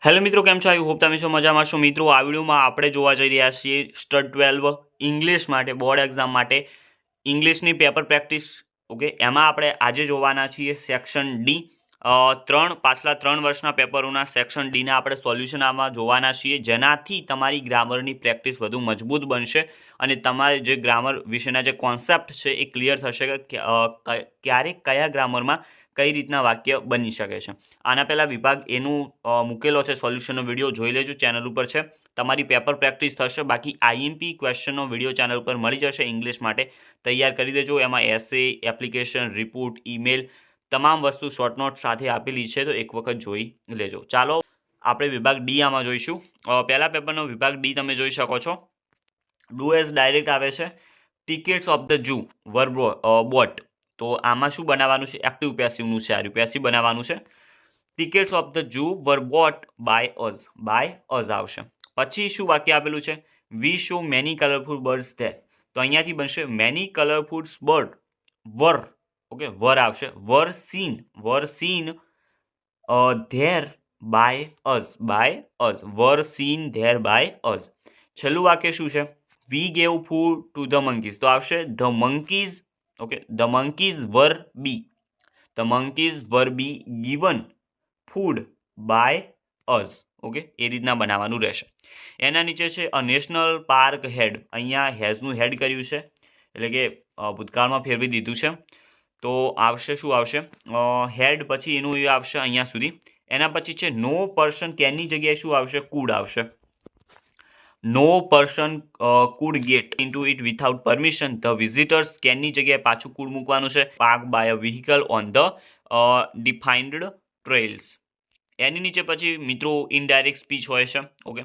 Hello મિત્રો, કેમ છો? આઈ હોપ તમે છો મજામાં છો. મિત્રો, આ વિડીયોમાં આપણે જોવા જઈ રહ્યા છીએ સ્ટડ 12 ઇંગ્લિશ માટે, બોર્ડ એક્ઝામ માટે ઇંગ્લિશની પેપર પ્રેક્ટિસ. ઓકે, એમાં આપણે આજે જોવાના છીએ સેક્શન ડી. પાછલા 3 વર્ષના પેપરોના સેક્શન ડીના આપણે સોલ્યુશન આમાં જોવાના છીએ, જેનાથી તમારી ગ્રામરની પ્રેક્ટિસ વધુ મજબૂત બનશે અને તમારે જે ગ્રામર વિશેના જે કોન્સેપ્ટ છે એ ક્લિયર થશે કે ક્યારે કયા ગ્રામરમાં કઈ રીતના વાક્ય બની શકે છે. આના પહેલાં વિભાગ એનું મૂકેલો છે સોલ્યુશનનો વિડીયો, જોઈ લેજો, ચેનલ ઉપર છે. તમારી પેપર પ્રેક્ટિસ થશે. બાકી આઈએમપી ક્વેશ્ચનનો વિડીયો ચેનલ ઉપર મળી જશે ઇંગ્લિશ માટે, તૈયાર કરી દેજો. એમાં એસે, એપ્લિકેશન, રિપોર્ટ, ઈમેલ તમામ વસ્તુ શોર્ટ નોટ સાથે આપેલી છે, તો એક વખત જોઈ લેજો. ચાલો આપણે વિભાગ ડી આમાં જોઈશું. પહેલા પેપરનો વિભાગ ડી તમે જોઈ શકો છો. ડુ એઝ ડાયરેક્ટ આવે છે. Tickets of the zoo were bought. તો આમાં શું બનાવવાનું છે? એક્ટિવ પેસિવનું છે, આ પેસિવ બનાવવાનું છે. Tickets of the zoo were bought by us આવશે. પછી શું વાક્ય આપેલું છે? We saw many colourful birds there. તો અહીંયાથી બનશે many colourful bird were. Okay, were આવશે. Were seen there by us. Were seen there by us. છેલ્લું વાક્ય શું છે? We gave food to the monkeys. તો આવશે the monkeys. Okay, the monkeys were be given food by us. Okay, એ રીતના બનાવવાનું રહેશે. એના નીચે છે અ નેશનલ પાર્ક હેડ. અહીંયા હેઝનું હેડ કર્યું છે, એટલે કે ભૂતકાળમાં ફેરવી દીધું છે. તો આવશે શું આવશે? હેડ પછી એનું એ આવશે અહીંયા સુધી. એના પછી છે નો પર્સન કેનની જગ્યાએ શું આવશે? કુડ આવશે. No person could get into it without permission. The visitors કેનની જગ્યાએ પાછું કુડ મૂકવાનું છે. Park by a vehicle on the defined trails. એની નીચે પછી મિત્રો ઇનડાયરેક્ટ સ્પીચ હોય છે. ઓકે,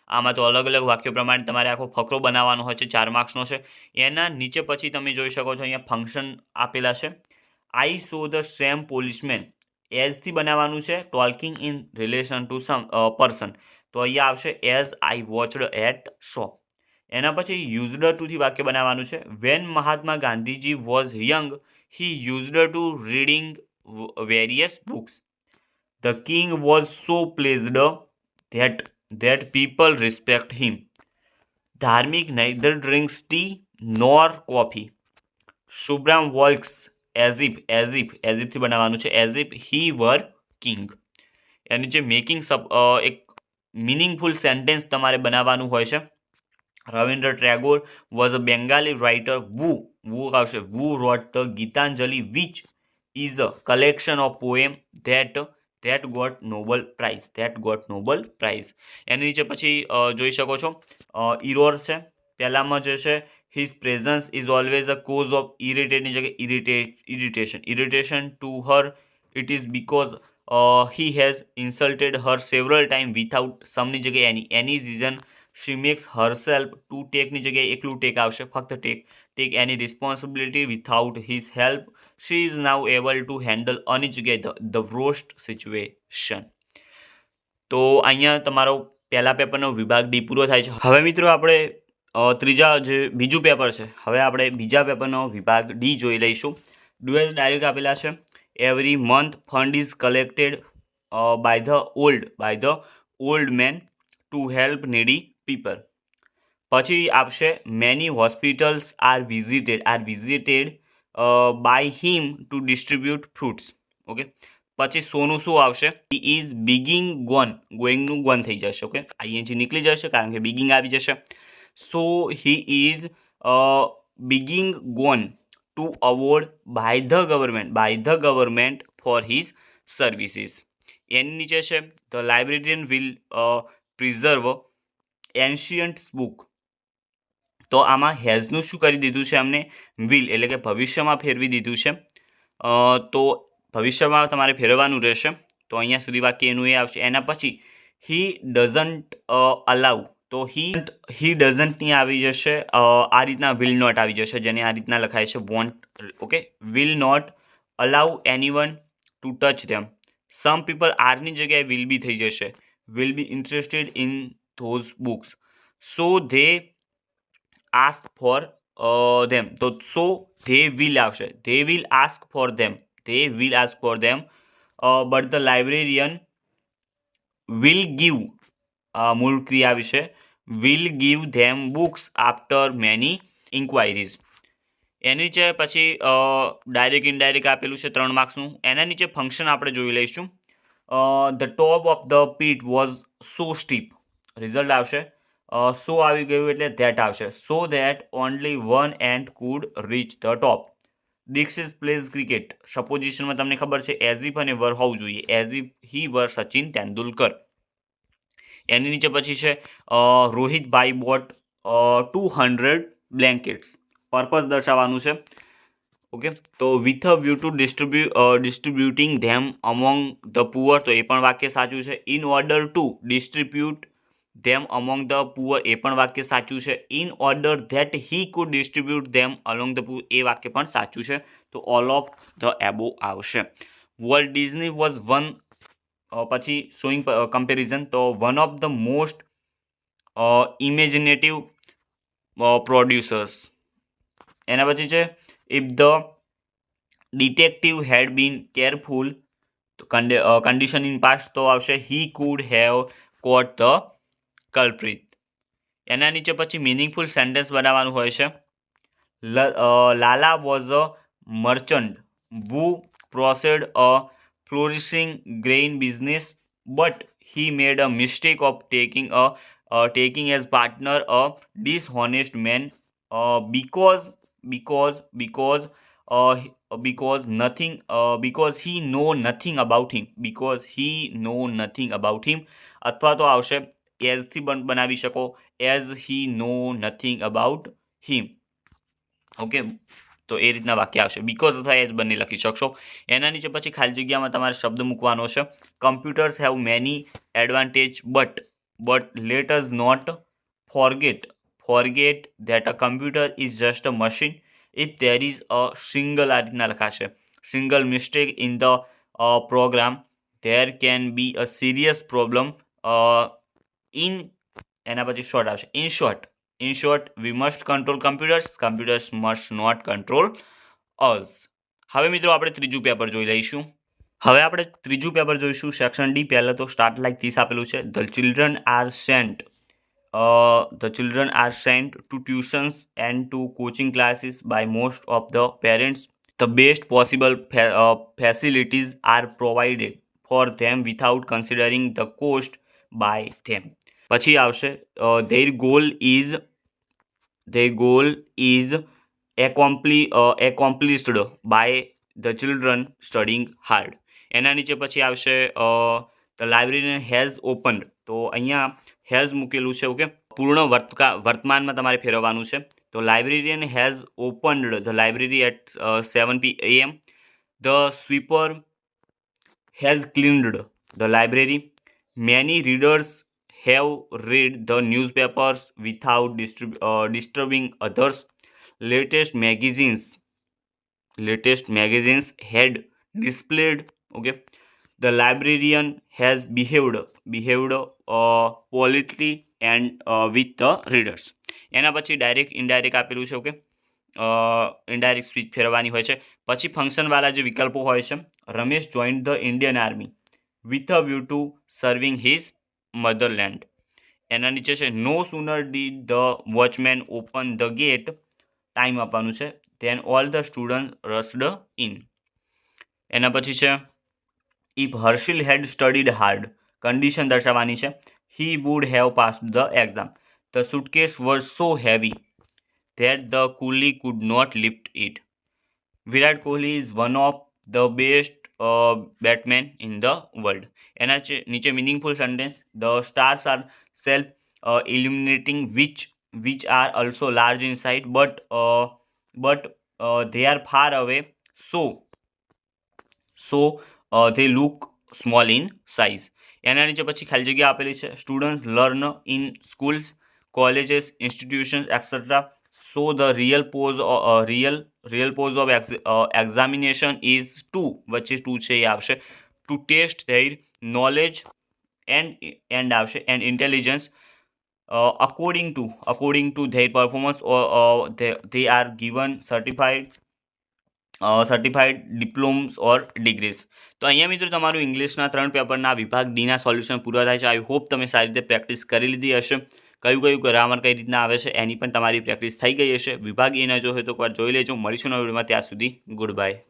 આમાં તો અલગ અલગ વાક્યો પ્રમાણે તમારે આખો ફકરો બનાવવાનો હોય છે, 4 માર્ક્સનો છે. એના નીચે પછી તમે જોઈ શકો છો અહીંયા ફંક્શન આપેલા છે. I saw the same policeman. એઝથી બનાવવાનું છે, talking in relation to some person. તો અહીંયા આવશે as I watched at show. એના પછી યુઝડ ટુથી વાક્ય બનાવવાનું છે. When Mahatma Gandhiji was young he used to reading various books. The king was so pleased that people respect him. ધાર્મિક neither drinks tea nor coffee. શુભ્રામ walks as if થી બનાવવાનું છે, as if he were king. એની જે making એક meaningful sentence તમારે બનાવવાનું હોય છે. Ravindra Tagore was a Bengali writer. Who આવશે. Who wrote the Gitanjali which is a collection of poem that got Nobel Prize. એની નીચે પછી જોઈ શકો છો ઇરોર છે. પહેલામાં જે છે his presence is always a cause of irritating જગ્યાએ irritation to her. It is because he has insulted her several times without someની જગ્યાએ any reason. she makes herself to take ની જગ્યાએ એકલું ટેક આવશે, ફક્ત take any responsibility without his help. she is now able to handle આની જગ્યાએ the worst situation. તો અહીંયા તમારો પહેલા પેપરનો વિભાગ ડી પૂરો થાય છે. હવે મિત્રો આપણે બીજું પેપર છે, હવે આપણે બીજા પેપરનો વિભાગ ડી જોઈ લઈશું. ડુએસ ડાયરેક્ટ આપેલા છે. Every month fund is collected by the old man to help needy people. પછી આવશે many hospitals are visited by him to distribute fruits. Okay, પછી સોનું શું આવશે? હી ઇઝ ગોઈંગનું ગોન થઈ જશે. ઓકે, આઈએનજી નીકળી જશે કારણ કે બિગિંગ આવી જશે. So he is being gone to award by the government for his services. એની નીચે છે the librarian will preserve ancient book. તો આમાં હેઝનું શું કરી દીધું છે અમને? વિલ, એટલે કે ભવિષ્યમાં ફેરવી દીધું છે. તો ભવિષ્યમાં તમારે ફેરવવાનું રહેશે. તો અહીંયા સુધી વાક્ય એનું એ આવશે. એના પછી હી ડઝન્ટ અલાઉ. તો હી ડઝન્ટની આવી જશે, આ રીતના વિલ નોટ આવી જશે, જેને આ રીતના લખાય છે won't. Okay, will not allow anyone to touch them. Some people આરની જગ્યાએ વિલ બી થઈ જશે. Will be interested in those books. So they ask for them. તો so they will આવશે. they will ask for them. but the librarian will give મૂળ ક્રિયા વિશે will give them books after many inquiries. એની નીચે પછી direct indirect આપેલું છે 3 માર્ક્સનું. એના નીચે ફંક્શન આપણે જોઈ લઈશું. The top of the peak was so steep. Result આવશે સો આવી ગયું એટલે ધેટ આવશે. So that only one and could reach the top. Dikshit plays cricket. સપોઝિશનમાં તમને ખબર છે એઝ ઇફ અને વર હોવું જોઈએ. As if he were Sachin Tendulkar. એની નીચે પછી છે રોહિતભાઈ બોટ 200 બ્લેન્કેટ્સ. પર્પઝ દર્શાવવાનું છે. ઓકે, તો with a view to distributing them among the poor, તો એ પણ વાક્ય સાચું છે. In order to distribute them among the poor, એ પણ વાક્ય સાચું છે. In order that he could distribute them along the poor, એ વાક્ય પણ સાચું છે. તો ઓલ ઓફ ધ એબો આવશે. વોલ્ટ ડિઝની વોઝ વન, પછી શોઈંગ કમ્પેરિઝન, તો one of the most imaginative producers. એના પછી છે if the detective had been careful, condition in past, તો આવશે he could have caught the culprit. એના નીચે પછી મિનિંગફુલ સેન્ટેન્સ બનાવવાનું હોય છે. Lala was a merchant who possessed a flourishing grain business, but he made a mistake of taking as partner a dishonest man because he know nothing about him. અથવા તો આવશે as થી બનાવી શકો as he know nothing about him. Okay, તો એ રીતના વાક્ય આવશે. બીકોઝ અથવા એઝ બંને લખી શકશો. એના નીચે પછી ખાલી જગ્યામાં તમારે શબ્દ મૂકવાનો છે. Computers have many advantage but let us not forget that a computer is just a machine. If there is a single, આ રીતના લખાશે, single mistake in the program there can be a serious problem in. એના પછી short આવશે. In short, we must control computers must not control us. હવે મિત્રો આપણે ત્રીજું પેપર જોઈ લઈશું. હવે આપણે ત્રીજું પેપર જોઈશું સેક્શન ડી. પહેલા તો સ્ટાર્ટ લાઈક ધીસ આપેલું છે. The children are sent to tuitions and to coaching classes by most of the parents. The best possible facilities are provided for them without considering the cost by them. પછી આવશે their goal is accomplished by the children studying hard. એના નીચે પછી આવશે the librarian has opened, તો અહીંયા has મૂકેલું છે. ઓકે, પૂર્ણ વર્તમાનમાં તમારે ફેરવવાનું છે. તો librarian has opened the library at 7 p.m. The sweeper has cleaned the library. Many readers have read the newspapers without disturbing others. Latest magazines had displayed. Okay, the librarian has behaved politely and with the readers. એના પછી direct indirect આપેલું છે. Okay, indirect speech ફેરવવાની હોય છે. પછી ફંક્શનવાળા જે વિકલ્પો હોય છે. Ramesh joined the Indian army with a view to serving his motherland. એના નીચે છે no sooner did the watchman open the gate, time આપવાનું છે, then all the student rushed in. એના પછી છે if Harshil had studied hard, condition દર્શાવવાની છે. He would have passed the exam. The suitcase was so heavy that the coolie could not lift it. Virat Kohli is one of the best batsmen in the world. એના નીચે meaningful sentence. The stars are self illuminating which are also large in size but they are far away so they look small in size. એના નીચે પછી ખાલી જગ્યા આપેલી છે. Student learn in schools, colleges, institutions et cetera. So the real purpose of examination is to, વચ્ચે two છે એ આવશે, to test their knowledge and આવશે and intelligence according to their performance, or they are given certified certified diplomas or degrees. તો અહીંયા મિત્રો તમારું ઇંગ્લિશના 3 પેપરના વિભાગ ડીના solution પૂરા થાય છે. આઈ હોપ તમે સારી રીતે પ્રેક્ટિસ કરી લીધી હશે. કયું ગ્રામર કઈ રીતના આવે છે એની પણ તમારી પ્રેક્ટિસ થઈ ગઈ હશે. વિભાગ એ ન જો હોય તો એકવાર જોઈ લેજો. મળીશું નવા વિડીયોમાં, ત્યાં સુધી ગુડ બાય.